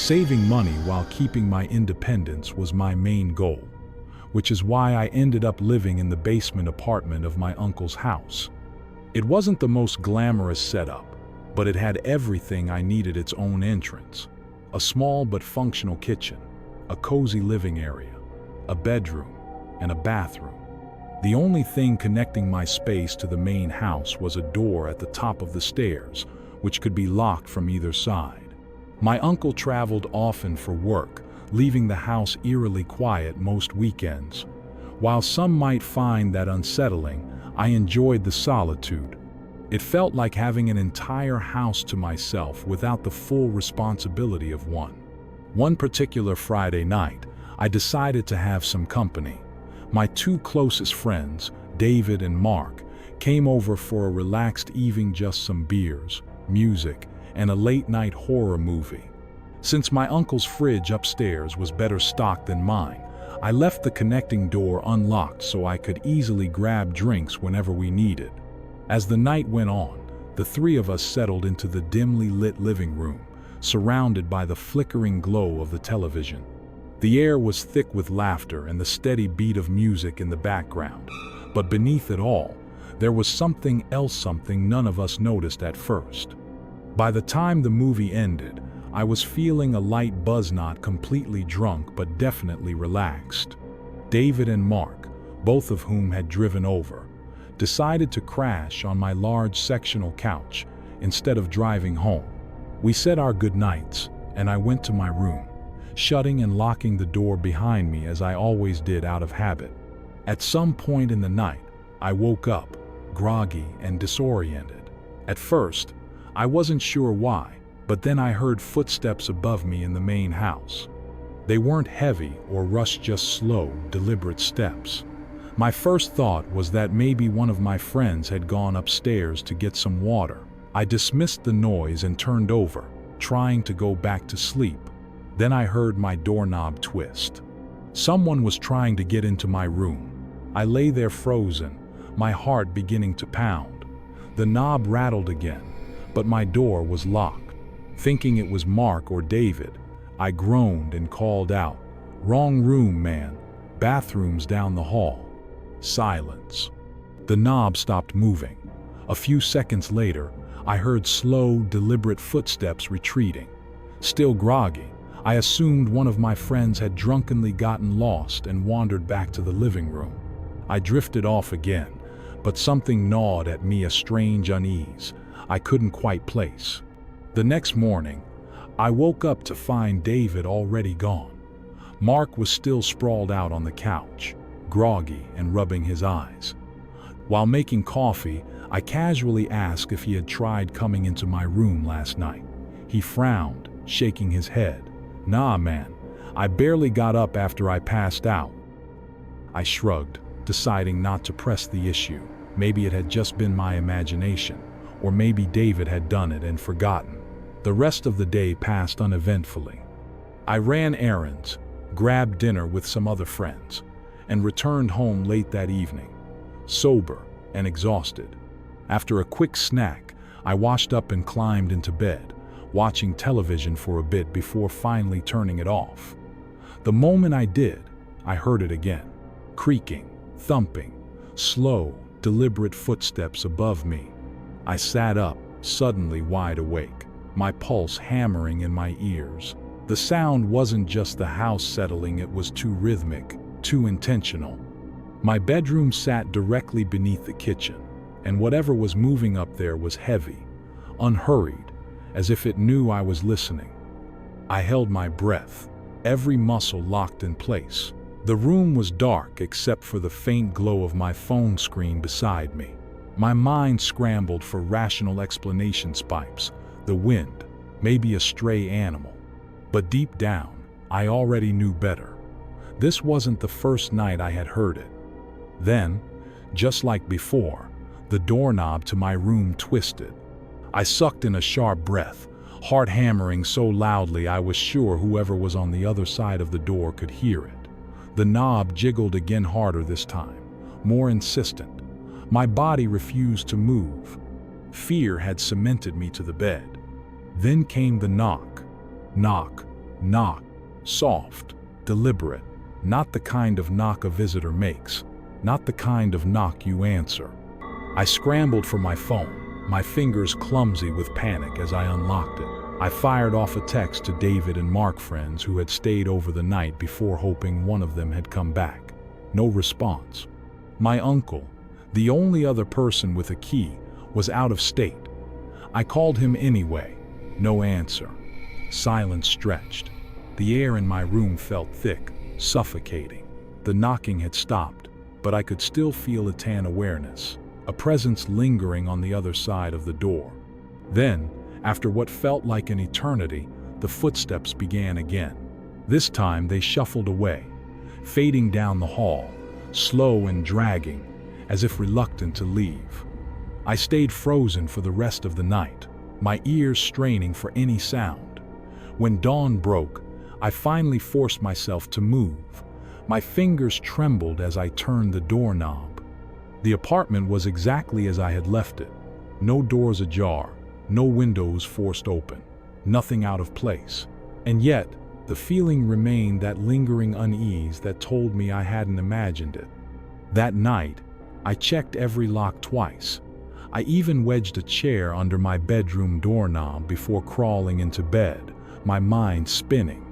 Saving money while keeping my independence was my main goal, which is why I ended up living in the basement apartment of my uncle's house. It wasn't the most glamorous setup, but it had everything I needed: its own entrance, a small but functional kitchen, a cozy living area, a bedroom, and a bathroom. The only thing connecting my space to the main house was a door at the top of the stairs, which could be locked from either side. My uncle traveled often for work, leaving the house eerily quiet most weekends. While some might find that unsettling, I enjoyed the solitude. It felt like having an entire house to myself without the full responsibility of one. One particular Friday night, I decided to have some company. My two closest friends, David and Mark, came over for a relaxed evening: just some beers, music, and a late-night horror movie. Since my uncle's fridge upstairs was better stocked than mine, I left the connecting door unlocked so I could easily grab drinks whenever we needed. As the night went on, the three of us settled into the dimly lit living room, surrounded by the flickering glow of the television. The air was thick with laughter and the steady beat of music in the background, but beneath it all, there was something else, something none of us noticed at first. By the time the movie ended, I was feeling a light buzz, not completely drunk but definitely relaxed. David and Mark, both of whom had driven over, decided to crash on my large sectional couch instead of driving home. We said our goodnights, and I went to my room, shutting and locking the door behind me as I always did out of habit. At some point in the night, I woke up, groggy and disoriented. At first, I wasn't sure why, but then I heard footsteps above me in the main house. They weren't heavy or rushed, just slow, deliberate steps. My first thought was that maybe one of my friends had gone upstairs to get some water. I dismissed the noise and turned over, trying to go back to sleep. Then I heard my doorknob twist. Someone was trying to get into my room. I lay there frozen, my heart beginning to pound. The knob rattled again, but my door was locked. Thinking it was Mark or David, I groaned and called out, "Wrong room, man. Bathroom's down the hall." Silence. The knob stopped moving. A few seconds later, I heard slow, deliberate footsteps retreating. Still groggy, I assumed one of my friends had drunkenly gotten lost and wandered back to the living room. I drifted off again, but something gnawed at me, a strange unease I couldn't quite place. The next morning, I woke up to find David already gone. Mark was still sprawled out on the couch, groggy and rubbing his eyes. While making coffee, I casually asked if he had tried coming into my room last night. He frowned, shaking his head. "Nah, man. I barely got up after I passed out." I shrugged, deciding not to press the issue. Maybe it had just been my imagination, or maybe David had done it and forgotten. The rest of the day passed uneventfully. I ran errands, grabbed dinner with some other friends, and returned home late that evening, sober and exhausted. After a quick snack, I washed up and climbed into bed, watching television for a bit before finally turning it off. The moment I did, I heard it again. Creaking, thumping, slow, deliberate footsteps above me. I sat up, suddenly wide awake, my pulse hammering in my ears. The sound wasn't just the house settling, it was too rhythmic, too intentional. My bedroom sat directly beneath the kitchen, and whatever was moving up there was heavy, unhurried, as if it knew I was listening. I held my breath, every muscle locked in place. The room was dark except for the faint glow of my phone screen beside me. My mind scrambled for rational explanations: pipes, the wind, maybe a stray animal. But deep down, I already knew better. This wasn't the first night I had heard it. Then, just like before, the doorknob to my room twisted. I sucked in a sharp breath, heart hammering so loudly I was sure whoever was on the other side of the door could hear it. The knob jiggled again, harder this time, more insistent. My body refused to move. Fear had cemented me to the bed. Then came the knock. Knock, Knock. Soft. Deliberate. Not the kind of knock a visitor makes. Not the kind of knock you answer. I scrambled for my phone, my fingers clumsy with panic as I unlocked it. I fired off a text to David and Mark, friends who had stayed over the night before, hoping one of them had come back. No response. My uncle, the only other person with a key, was out of state. I called him anyway. No answer. Silence stretched. The air in my room felt thick, suffocating. The knocking had stopped, but I could still feel a tan awareness, a presence lingering on the other side of the door. Then, after what felt like an eternity, the footsteps began again. This time they shuffled away, fading down the hall, slow and dragging, as if reluctant to leave. I stayed frozen for the rest of the night, my ears straining for any sound. When dawn broke, I finally forced myself to move. My fingers trembled as I turned the doorknob. The apartment was exactly as I had left it. No doors ajar, no windows forced open, nothing out of place. And yet, the feeling remained, that lingering unease that told me I hadn't imagined it. That night, I checked every lock twice. I even wedged a chair under my bedroom doorknob before crawling into bed, my mind spinning.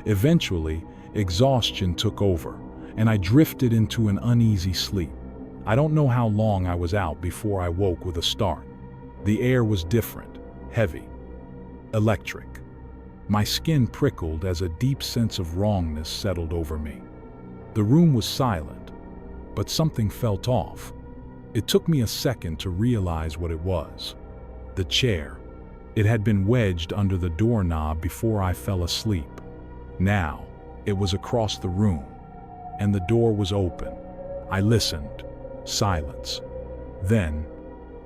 Eventually, exhaustion took over, and I drifted into an uneasy sleep. I don't know how long I was out before I woke with a start. The air was different, heavy, electric. My skin prickled as a deep sense of wrongness settled over me. The room was silent, but something felt off. It took me a second to realize what it was. The chair. It had been wedged under the doorknob before I fell asleep. Now, it was across the room, and the door was open. I listened. Silence. Then,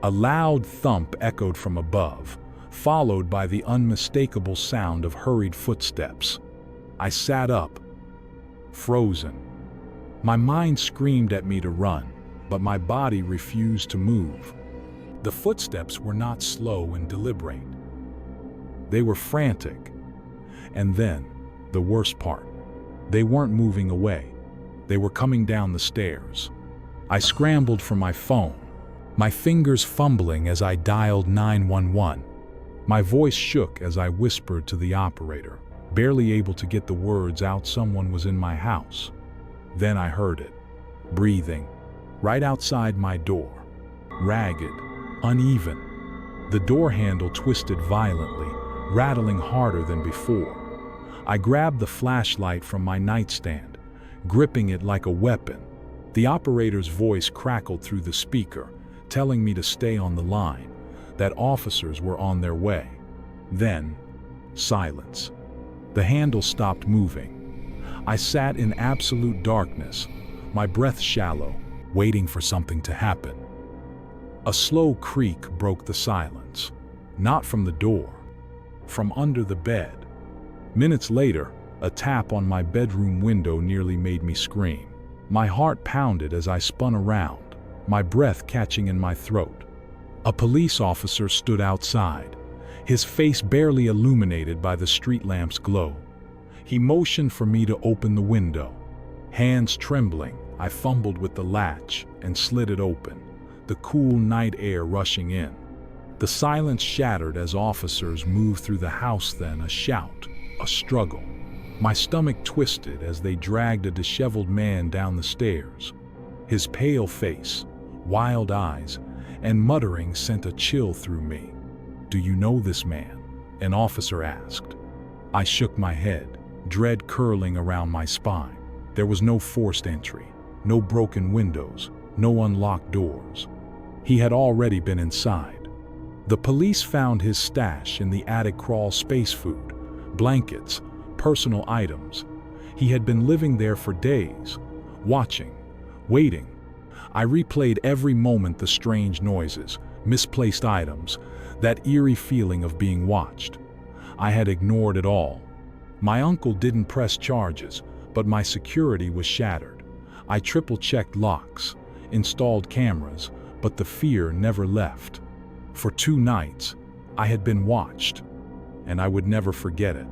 a loud thump echoed from above, followed by the unmistakable sound of hurried footsteps. I sat up, frozen. My mind screamed at me to run, but my body refused to move. The footsteps were not slow and deliberate. They were frantic. And then, the worst part, they weren't moving away. They were coming down the stairs. I scrambled for my phone, my fingers fumbling as I dialed 911. My voice shook as I whispered to the operator, barely able to get the words out. Someone was in my house. Then I heard it, breathing, right outside my door. Ragged, uneven. The door handle twisted violently, rattling harder than before. I grabbed the flashlight from my nightstand, gripping it like a weapon. The operator's voice crackled through the speaker, telling me to stay on the line, that officers were on their way. Then, silence. The handle stopped moving. I sat in absolute darkness, my breath shallow, waiting for something to happen. A slow creak broke the silence, not from the door, from under the bed. Minutes later, a tap on my bedroom window nearly made me scream. My heart pounded as I spun around, my breath catching in my throat. A police officer stood outside, his face barely illuminated by the street lamp's glow. He motioned for me to open the window. Hands trembling, I fumbled with the latch and slid it open, the cool night air rushing in. The silence shattered as officers moved through the house. Then a shout, a struggle. My stomach twisted as they dragged a disheveled man down the stairs. His pale face, wild eyes, and muttering sent a chill through me. "Do you know this man?" an officer asked. I shook my head, dread curling around my spine. There was no forced entry, no broken windows, no unlocked doors. He had already been inside. The police found his stash in the attic crawl space: food, blankets, personal items. He had been living there for days, watching, waiting. I replayed every moment: the strange noises, misplaced items, that eerie feeling of being watched. I had ignored it all. My uncle didn't press charges, but my security was shattered. I triple-checked locks, installed cameras, but the fear never left. For 2 nights, I had been watched, and I would never forget it.